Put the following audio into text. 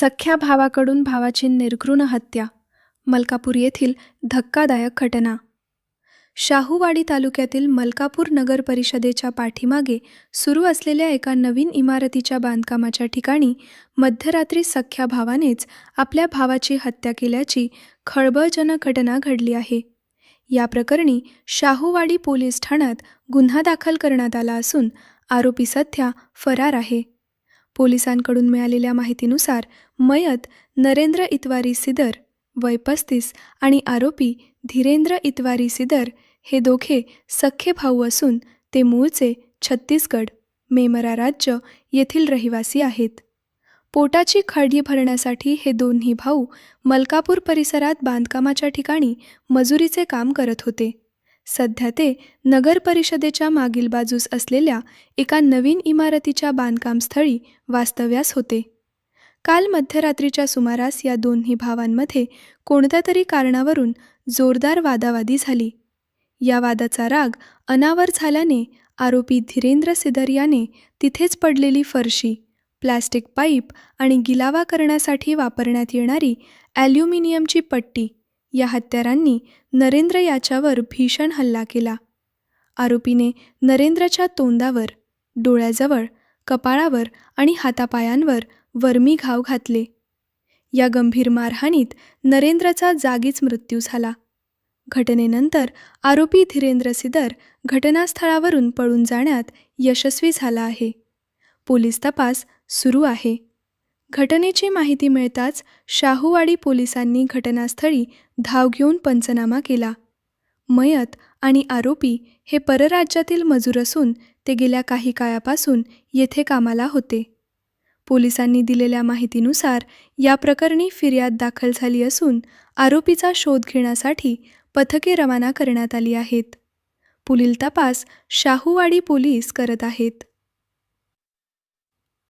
सख्ख्या भावाकडून भावाची निर्घृण हत्या. मलकापूर येथील धक्कादायक घटना. शाहूवाडी तालुक्यातील मलकापूर नगर परिषदेच्या पाठीमागे सुरू असलेल्या एका नवीन इमारतीच्या बांधकामाच्या ठिकाणी मध्यरात्री सख्ख्या भावानेच आपल्या भावाची हत्या केल्याची खळबळजनक घटना घडली आहे. या प्रकरणी शाहूवाडी पोलीस ठाण्यात गुन्हा दाखल करण्यात आला असून आरोपी सध्या फरार आहे. पोलिसांकडून मिळालेल्या माहितीनुसार मयत नरेंद्र इतवारी सिदर वय 35 आणि आरोपी धीरेंद्र इतवारी सिदर हे दोघे सख्खे भाऊ असून ते मूळचे छत्तीसगड मेमरा राज्य येथील रहिवासी आहेत. पोटाची खळगी भरण्यासाठी हे दोन्ही भाऊ मलकापूर परिसरात बांधकामाच्या ठिकाणी मजुरीचे काम करत होते. सध्या ते नगर परिषदेच्या मागील बाजूस असलेल्या एका नवीन इमारतीच्या बांधकामस्थळी वास्तव्यास होते. काल मध्यरात्रीच्या सुमारास या दोन्ही भावांमध्ये कोणत्या तरी कारणावरून जोरदार वादावादी झाली. या वादाचा राग अनावर झाल्याने आरोपी धीरेंद्र सिदर याने तिथेच पडलेली फरशी, प्लास्टिक पाईप आणि गिलावा करण्यासाठी वापरण्यात येणारी ॲल्युमिनियमची पट्टी या हत्यारांनी नरेंद्र याच्यावर भीषण हल्ला केला. आरोपीने नरेंद्रच्या तोंडावर, डोळ्याजवळ, कपाळावर आणि हातापायांवर वर्मी घाव घातले. या गंभीर मारहाणीत नरेंद्रचा जागीच मृत्यू झाला. घटनेनंतर आरोपी धीरेंद्र सिदर घटनास्थळावरून पळून जाण्यात यशस्वी झाला आहे. पोलीस तपास सुरू आहे. घटनेची माहिती मिळताच शाहूवाडी पोलिसांनी घटनास्थळी धाव घेऊन पंचनामा केला. मयत आणि आरोपी हे परराज्यातील मजूर असून ते गेल्या काही काळापासून येथे कामाला होते. पोलिसांनी दिलेल्या माहितीनुसार या प्रकरणी फिर्याद दाखल झाली असून आरोपीचा शोध घेण्यासाठी पथके रवाना करण्यात आली आहेत. पुढील तपास शाहूवाडी पोलीस करत आहेत.